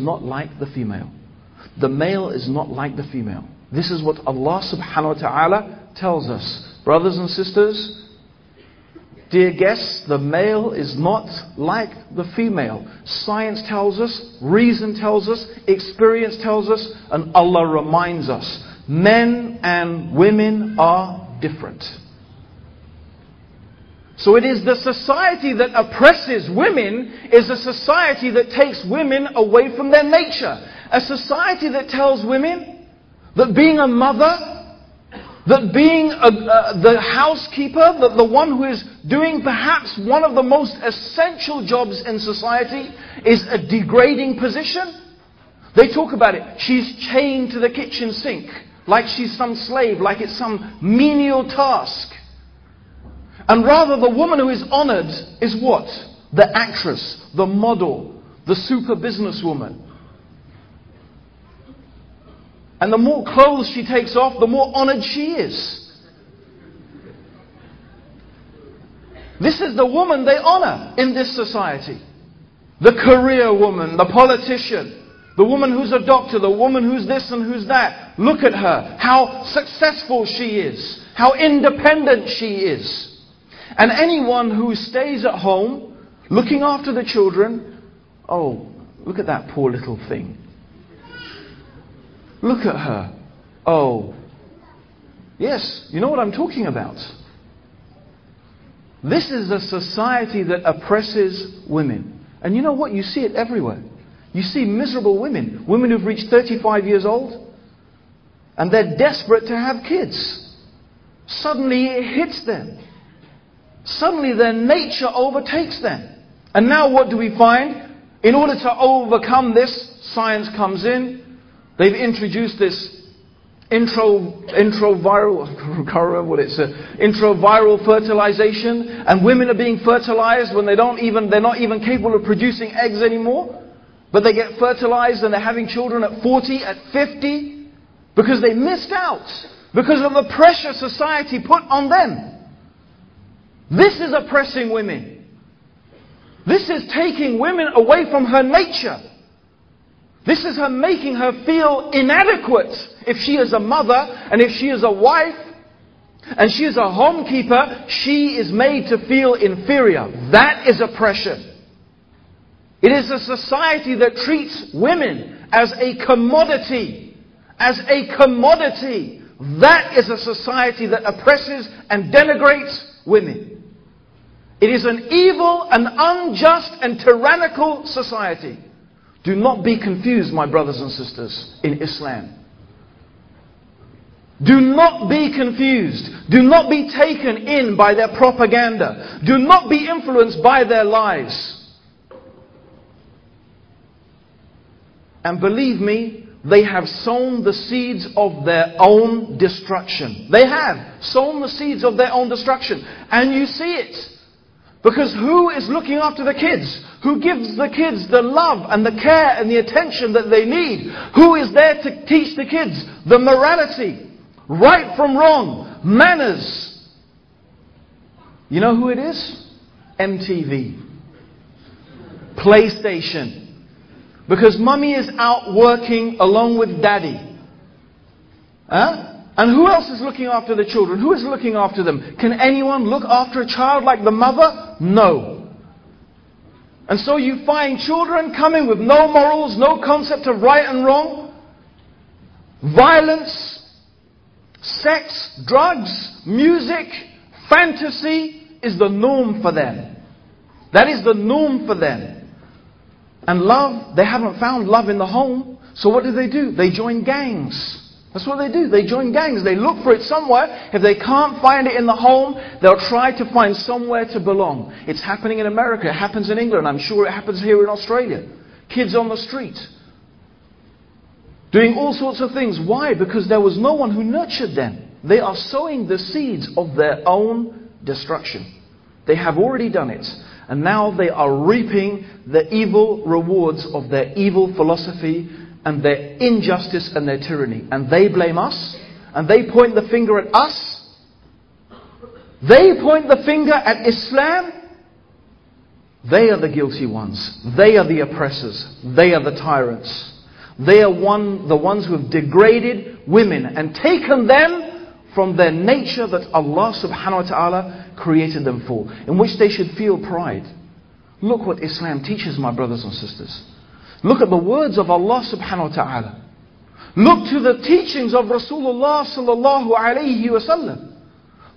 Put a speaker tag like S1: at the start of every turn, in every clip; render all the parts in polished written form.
S1: not like the female. The male is not like the female. This is what Allah subhanahu wa ta'ala tells us. Brothers and sisters, dear guests, the male is not like the female. Science tells us, reason tells us, experience tells us, and Allah reminds us. Men and women are different. So it is the society that oppresses women is a society that takes women away from their nature. A society that tells women that being a mother, that being the housekeeper, that the one who is doing perhaps one of the most essential jobs in society is a degrading position. They talk about it. She's chained to the kitchen sink like she's some slave, like it's some menial task. And rather the woman who is honoured is what? The actress, the model, the super businesswoman. And the more clothes she takes off, the more honoured she is. This is the woman they honour in this society. The career woman, the politician, the woman who's a doctor, the woman who's this and who's that. Look at her, how successful she is, how independent she is. And anyone who stays at home, looking after the children, oh, look at that poor little thing. Look at her. Oh, yes, you know what I'm talking about. This is a society that oppresses women. And you know what? You see it everywhere. You see miserable women. Women who've reached 35 years old. And they're desperate to have kids. Suddenly it hits them. Suddenly their nature overtakes them. And now what do we find? In order to overcome this, science comes in. They've introduced this introviral fertilization, and women are being fertilized when they're not even capable of producing eggs anymore. But they get fertilized and they're having children at 40, at 50, because they missed out because of the pressure society put on them. This is oppressing women. This is taking women away from her nature. This is her making her feel inadequate. If she is a mother and if she is a wife and she is a homekeeper, she is made to feel inferior. That is oppression. It is a society that treats women as a commodity. As a commodity. That is a society that oppresses and denigrates women. It is an evil and unjust and tyrannical society. Do not be confused, my brothers and sisters, in Islam. Do not be confused. Do not be taken in by their propaganda. Do not be influenced by their lies. And believe me, they have sown the seeds of their own destruction. They have sown the seeds of their own destruction. And you see it. Because who is looking after the kids? Who gives the kids the love and the care and the attention that they need? Who is there to teach the kids the morality? Right from wrong. Manners. You know who it is? MTV. PlayStation. Because mummy is out working along with daddy. Huh? And who else is looking after the children? Who is looking after them? Can anyone look after a child like the mother? No. And so you find children coming with no morals, no concept of right and wrong. Violence, sex, drugs, music, fantasy is the norm for them. That is the norm for them. And love, they haven't found love in the home. So what do? They join gangs. That's what they do. They join gangs. They look for it somewhere. If they can't find it in the home, they'll try to find somewhere to belong. It's happening in America. It happens in England. I'm sure it happens here in Australia. Kids on the street. Doing all sorts of things. Why? Because there was no one who nurtured them. They are sowing the seeds of their own destruction. They have already done it. And now they are reaping the evil rewards of their evil philosophy and their injustice and their tyranny. And they blame us. And they point the finger at us. They point the finger at Islam. They are the guilty ones. They are the oppressors. They are the tyrants. They are the ones who have degraded women and taken them from their nature that Allah subhanahu wa ta'ala created them for, in which they should feel pride. Look what Islam teaches, my brothers and sisters. Look at the words of Allah subhanahu wa ta'ala. Look to the teachings of Rasulullah sallallahu alayhi wa sallam.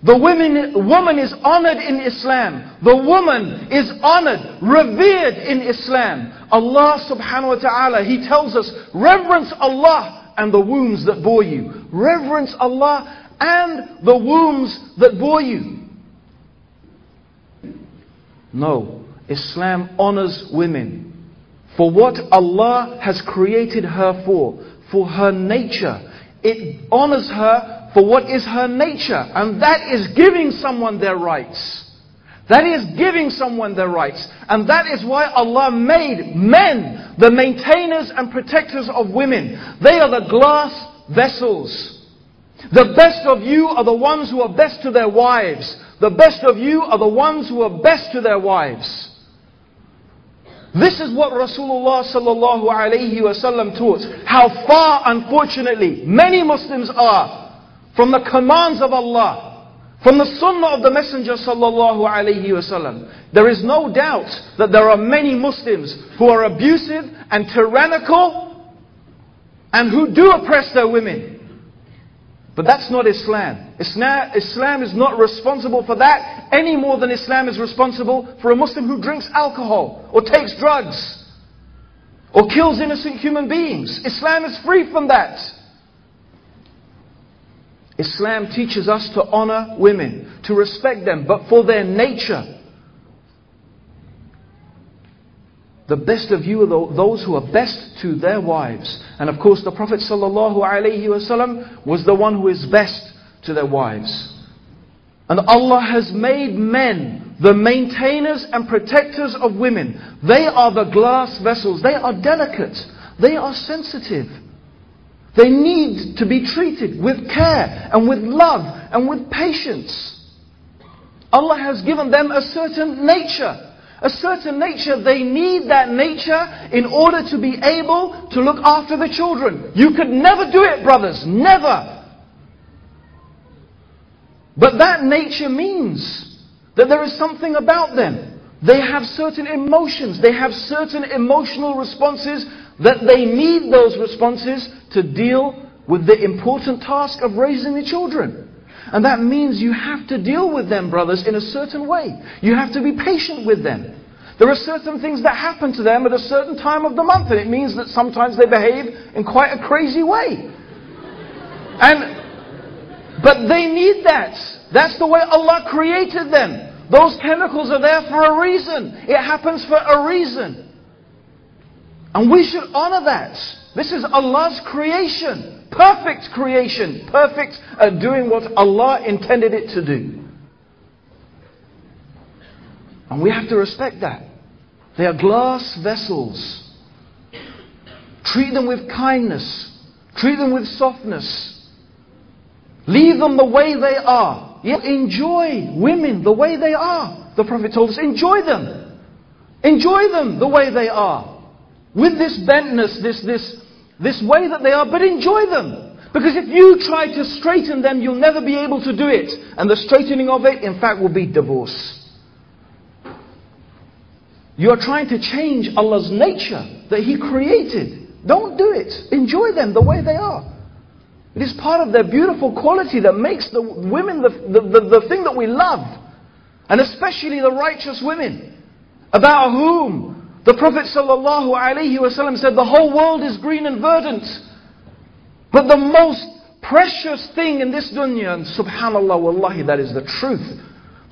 S1: The woman is honored in Islam. The woman is honored, revered in Islam. Allah subhanahu wa ta'ala, He tells us, reverence Allah and the wombs that bore you. Reverence Allah and the wombs that bore you. No, Islam honors women for what Allah has created her for her nature. It honors her for what is her nature, and that is giving someone their rights. That is giving someone their rights. And that is why Allah made men the maintainers and protectors of women. They are the glass vessels. The best of you are the ones who are best to their wives. The best of you are the ones who are best to their wives. This is what Rasulullah sallallahu alayhi wa sallam taught. How far, unfortunately, many Muslims are from the commands of Allah, from the sunnah of the Messenger sallallahu alayhi wa sallam. There is no doubt that there are many Muslims who are abusive and tyrannical and who do oppress their women. But that's not Islam. Islam is not responsible for that any more than Islam is responsible for a Muslim who drinks alcohol or takes drugs or kills innocent human beings. Islam is free from that. Islam teaches us to honor women, to respect them, but for their nature. The best of you are those who are best to their wives. And of course the Prophet ﷺ was the one who is best to their wives. And Allah has made men the maintainers and protectors of women. They are the glass vessels. They are delicate. They are sensitive. They need to be treated with care and with love and with patience. Allah has given them a certain nature. A certain nature. They need that nature in order to be able to look after the children. You could never do it, brothers. Never. But that nature means that there is something about them. They have certain emotions. They have certain emotional responses that they need those responses to deal with the important task of raising the children. And that means you have to deal with them, brothers, in a certain way. You have to be patient with them. There are certain things that happen to them at a certain time of the month, and it means that sometimes they behave in quite a crazy way. But they need that. That's the way Allah created them. Those chemicals are there for a reason. It happens for a reason. And we should honor that. This is Allah's creation. Perfect creation. Perfect at doing what Allah intended it to do. And we have to respect that. They are glass vessels. Treat them with kindness. Treat them with softness. Leave them the way they are. Enjoy women the way they are. The Prophet told us, enjoy them. Enjoy them the way they are. With this bentness, this way that they are, but enjoy them. Because if you try to straighten them, you'll never be able to do it. And the straightening of it, in fact, will be divorce. You are trying to change Allah's nature that He created. Don't do it. Enjoy them the way they are. It is part of their beautiful quality that makes the women the thing that we love. And especially the righteous women, about whom the Prophet ﷺ said, the whole world is green and verdant. But the most precious thing in this dunya, and subhanallah, wallahi, that is the truth.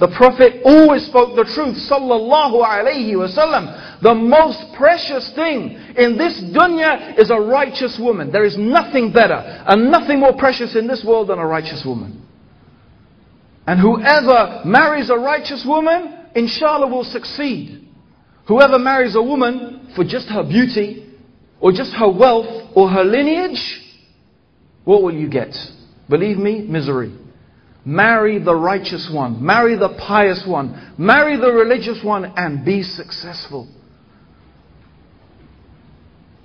S1: The Prophet always spoke the truth, sallallahu alayhi wasallam. The most precious thing in this dunya is a righteous woman. There is nothing better and nothing more precious in this world than a righteous woman. And whoever marries a righteous woman, inshallah will succeed. Whoever marries a woman for just her beauty, or just her wealth, or her lineage, what will you get? Believe me, misery. Marry the righteous one. Marry the pious one. Marry the religious one and be successful.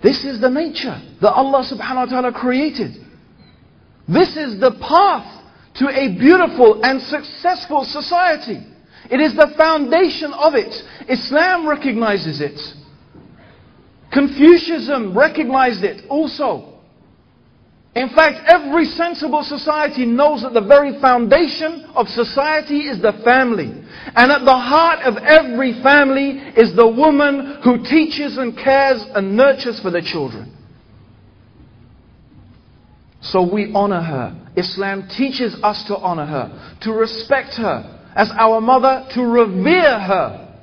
S1: This is the nature that Allah subhanahu wa ta'ala created. This is the path to a beautiful and successful society. It is the foundation of it. Islam recognizes it. Confucianism recognized it also. In fact, every sensible society knows that the very foundation of society is the family. And at the heart of every family is the woman who teaches and cares and nurtures for the children. So we honor her. Islam teaches us to honor her, to respect her as our mother, to revere her.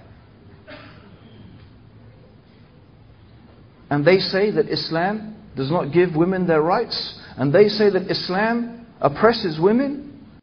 S1: And they say that Islam does not give women their rights, and they say that Islam oppresses women.